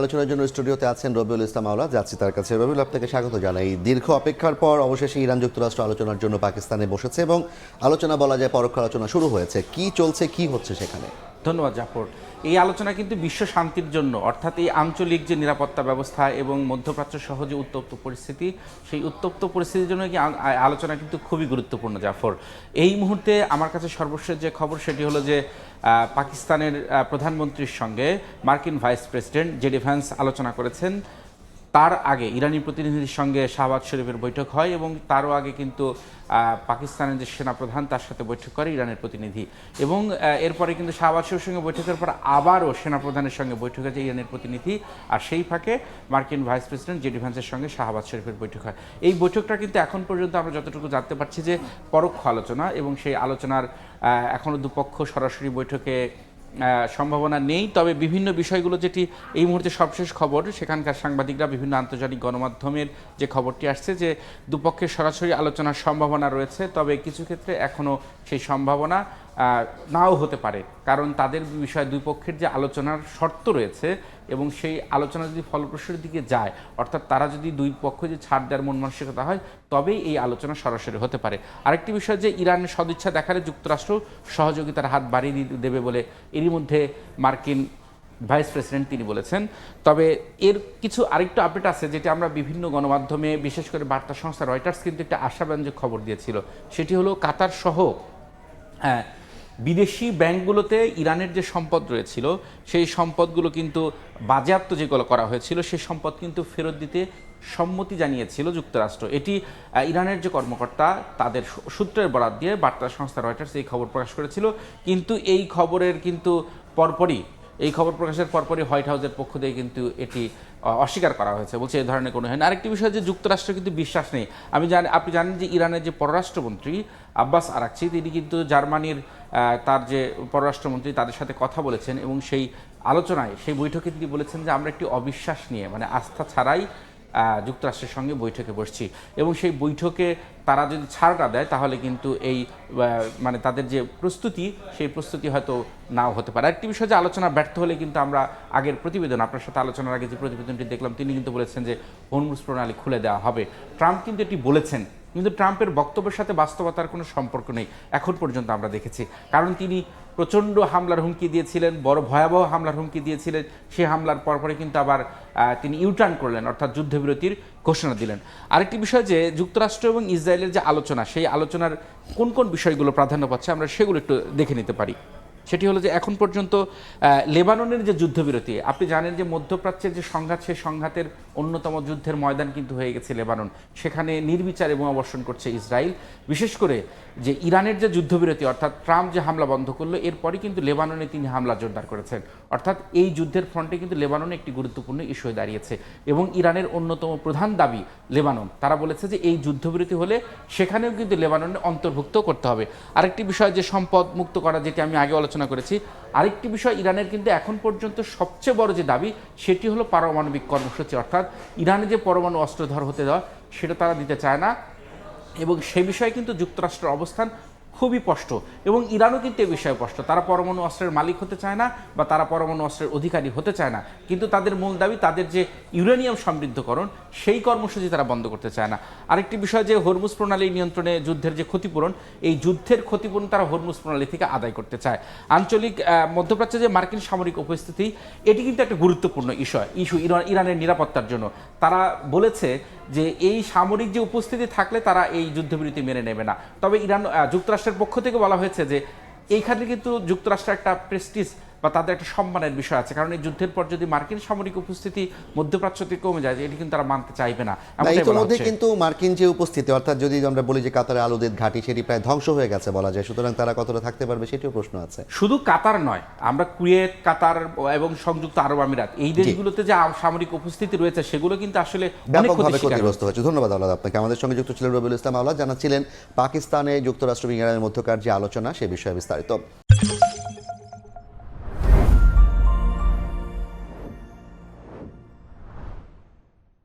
আলোচনার জন্য স্টুডিওতে আছেন রবিউল ইসলাম আওলা। যাচ্ছি তার কাছে। রবিউল, আপনাকে স্বাগত জানাই। দীর্ঘ অপেক্ষার পর অবশেষে ইরান যুক্তরাষ্ট্র আলোচনার জন্য পাকিস্তানে বসেছে এবং আলোচনা বলা যায় পরোক্ষ আলোচনা শুরু হয়েছে। কি চলছে, কি হচ্ছে সেখানে? ধন্যবাদ জাফর। এই আলোচনা কিন্তু বিশ্ব শান্তির জন্য, অর্থাৎ এই আঞ্চলিক যে নিরাপত্তা ব্যবস্থা এবং মধ্যপ্রাচ্য সহ যে উত্তপ্ত পরিস্থিতি, সেই উত্তপ্ত পরিস্থিতির জন্য কি আলোচনা কিন্তু খুবই গুরুত্বপূর্ণ জাফর। এই মুহূর্তে আমার কাছে সর্বশেষ যে খবর সেটি হলো যে পাকিস্তানের প্রধানমন্ত্রীর সঙ্গে মার্কিন ভাইস প্রেসিডেন্ট জেডি ভ্যান্স আলোচনা করেছেন। তার আগে ইরানি প্রতিনিধির সঙ্গে শাহবাজ শরীফের বৈঠক হয় এবং তারও আগে কিন্তু পাকিস্তানের যে সেনাপ্রধান তার সাথে বৈঠক করে ইরানের প্রতিনিধি, এবং এরপরে কিন্তু শাহবাজ শরীফের সঙ্গে বৈঠকের পর আবারও সেনাপ্রধানের সঙ্গে বৈঠক হয়েছে ইরানের প্রতিনিধি, আর সেই ফাঁকে মার্কিন ভাইস প্রেসিডেন্ট জেডি ভ্যান্সের সঙ্গে শাহবাজ শরীফের বৈঠক হয়। এই বৈঠকটা কিন্তু এখন পর্যন্ত আমরা যতটুকু জানতে পারছি যে পরোক্ষ আলোচনা, এবং সেই আলোচনার এখনও দুপক্ষ সরাসরি বৈঠকে সম্ভাবনা নেই। তবে বিভিন্ন বিষয়গুলো যেটি এই মুহূর্তে সবশেষ খবর, সেখানকার সাংবাদিকরা বিভিন্ন আন্তর্জাতিক গণমাধ্যমের যে খবরটি আসছে যে দুপক্ষের সরাসরি আলোচনার সম্ভাবনা রয়েছে, তবে কিছু ক্ষেত্রে এখনও সেই সম্ভাবনা নাও হতে পারে, কারণ তাদের বিষয়ে দুই পক্ষের যে আলোচনার শর্ত রয়েছে এবং সেই আলোচনা যদি ফলপ্রসূর দিকে যায়, অর্থাৎ তারা যদি দুই পক্ষ যে ছাড় দেওয়ার মন মানসিকতা হয়, তবেই এই আলোচনা সরাসরি হতে পারে। আরেকটি বিষয় যে ইরান সদিচ্ছা দেখালে যুক্তরাষ্ট্র সহযোগিতার হাত বাড়িয়ে দেবে বলে এরই মধ্যে মার্কিন ভাইস প্রেসিডেন্ট তিনি বলেছেন। তবে এর কিছু আরেকটু আপডেট আছে যেটি আমরা বিভিন্ন গণমাধ্যমে, বিশেষ করে বার্তা সংস্থা রয়টার্স কিন্তু একটা আশাব্যঞ্জক খবর দিয়েছিল। সেটি হলো কাতার সহ বিদেশি ব্যাংকগুলোতে ইরানের যে সম্পদ রয়েছিল সেই সম্পদগুলো কিন্তু বাজেয়াপ্ত যেগুলো করা হয়েছিল সেই সম্পদ কিন্তু ফেরত দিতে সম্মতি জানিয়েছিল যুক্তরাষ্ট্র। এটি ইরানের যে কর্মকর্তা তাদের সূত্রের বরাত দিয়ে বার্তা সংস্থা রয়টার্স এই খবর প্রকাশ করেছিল, কিন্তু এই খবরের কিন্তু পরপরই, এই খবর প্রকাশের পরপরই হোয়াইট হাউসের পক্ষ থেকে কিন্তু এটি অস্বীকার করা হয়েছে, বলছে এই ধরনের কোনো হয় না। আরেকটি বিষয় যে যুক্তরাষ্ট্র কিন্তু বিশ্বাস নেই। আপনি জানেন যে ইরানের যে পররাষ্ট্রমন্ত্রী আব্বাস আরাকচি, তিনি কিন্তু জার্মানির তার যে পররাষ্ট্রমন্ত্রী তাদের সাথে কথা বলেছেন এবং সেই আলোচনায়, সেই বৈঠকে তিনি বলেছেন যে আমরা একটি অবিশ্বাস নিয়ে, মানে আস্থা ছাড়াই যুক্তরাষ্ট্রের সঙ্গে বৈঠকে বসছি, এবং সেই বৈঠকে তারা যদি ছাড়টা দেয় তাহলে কিন্তু এই মানে তাদের যে প্রস্তুতি, সেই প্রস্তুতি হয়তো নাও হতে পারে। আরেকটি বিষয় যে আলোচনা ব্যর্থ হলে কিন্তু আমরা আগের প্রতিবেদন, আপনার সাথে আলোচনার আগে যে প্রতিবেদনটি দেখলাম, তিনি কিন্তু বলেছেন যে হরমুজ প্রণালী খুলে দেওয়া হবে। ট্রাম্প কিন্তু এটি বলেছেন, কিন্তু ট্রাম্পের বক্তব্যের সাথে বাস্তবতার কোনো সম্পর্ক নেই এখন পর্যন্ত আমরা দেখেছি, কারণ তিনি প্রচণ্ড হামলার হুমকি দিয়েছিলেন, বড় ভয়াবহ হামলার হুমকি দিয়েছিলেন। সেই হামলার পরপরে কিন্তু আবার তিনি ইউটার্ন করলেন, অর্থাৎ যুদ্ধবিরতির ঘোষণা দিলেন। আরেকটি বিষয় যে যুক্তরাষ্ট্র এবং ইসরায়েলের যে আলোচনা, সেই আলোচনার কোন কোন বিষয়গুলো প্রাধান্য পাচ্ছে আমরা সেগুলো একটু দেখে নিতে পারি। সেটি হলো যে এখন পর্যন্ত লেবাননের যে যুদ্ধবিরতি, আপনি জানেন যে মধ্যপ্রাচ্যের যে সংঘাত, সেই সংঘাতের অন্যতম যুদ্ধের ময়দান কিন্তু হয়ে গেছে লেবানন। সেখানে নির্বিচারে বোমা বর্ষণ করছে ইসরায়েল। বিশেষ করে যে ইরানের যে যুদ্ধবিরতি, অর্থাৎ ট্রাম্প যে হামলা বন্ধ করলো, এরপরই কিন্তু লেবাননে তিনি হামলা জোরদার করেছেন। অর্থাৎ এই যুদ্ধের ফ্রন্টে কিন্তু লেবাননে একটি গুরুত্বপূর্ণ ইস্যু হয়ে দাঁড়িয়েছে, এবং ইরানের অন্যতম প্রধান দাবি লেবানন, তারা বলেছে যে এই যুদ্ধবিরতি হলে সেখানেও কিন্তু লেবাননে অন্তর্ভুক্ত করতে হবে। আরেকটি বিষয় যে সম্পদ মুক্ত করা, যেটি আমি আগে আলোচনা করেছি। আরেকটি বিষয় ইরানের কিন্তু এখন পর্যন্ত সবচেয়ে বড় যে দাবি, সেটি হলো পারমাণবিক কর্মসূচি, অর্থাৎ ইরানে যে পরমাণু অস্ত্রধর হতে দেওয়া, সেটা তারা দিতে চায় না, এবং সে বিষয়ে কিন্তু যুক্তরাষ্ট্রের অবস্থান খুবই স্পষ্ট, এবং ইরানও কিন্তু এ বিষয়ে স্পষ্ট। তারা পরমাণু অস্ত্রের মালিক হতে চায় না, বা তারা পরমাণু অস্ত্রের অধিকারী হতে চায় না, কিন্তু তাদের মূল দাবি তাদের যে ইউরেনিয়াম সমৃদ্ধকরণ, সেই কর্মসূচি তারা বন্ধ করতে চায় না। আরেকটি বিষয় যে হরমুজ প্রণালী নিয়ন্ত্রণে যুদ্ধের যে ক্ষতিপূরণ, এই যুদ্ধের ক্ষতিপূরণ তারা হরমুজ প্রণালী থেকে আদায় করতে চায়। আঞ্চলিক মধ্যপ্রাচ্যে যে মার্কিন সামরিক উপস্থিতি, এটি কিন্তু একটা গুরুত্বপূর্ণ ইস্যু ইরানের নিরাপত্তার জন্য। তারা বলেছে যে এই সামরিক যে উপস্থিতি থাকলে তারা এই যুদ্ধবিরতি মেনে নেবে না। তবে যুক্তরাষ্ট্রের পক্ষ থেকে বলা হয়েছে যে এইখানে কিন্তু যুক্তরাষ্ট্রের একটা প্রেস্টিজ বা তাদের একটা সম্মানের বিষয় আছে, কারণ এই যুদ্ধের পর যদি মার্কিন সামরিক উপস্থিতি মধ্যপ্রাচ্য থেকে কমে যায়, এটি কিন্তু তারা মানতে চাইবে না। ইতিমধ্যে কিন্তু মার্কিন যে উপস্থিতি, অর্থাৎ যদি আমরা বলি যে কাতারে আলুদের ঘাঁটি, সেটি প্রায় ধ্বংস হয়ে গেছে বলা যায়, সুতরাং তারা কতটা থাকতে পারবে সেটিও প্রশ্ন আছে। শুধু কাতার নয়, আমরা কুয়েত, কাতার এবং সংযুক্ত আরব আমিরাত, এই দেশগুলোতে যে সামরিক উপস্থিতি রয়েছে, সেগুলো কিন্তু আসলে ব্যাপকভাবে ক্ষতিগ্রস্ত হয়েছে। ধন্যবাদ আওলাদ আপনাকে। আমাদের সঙ্গে যুক্ত ছিলেন রবিউল ইসলাম আওলাদ, জানাচ্ছিলেন পাকিস্তানে যুক্তরাষ্ট্র এবং ইরানের মধ্যকার যে আলোচনা, সে বিষয়ে বিস্তারিত।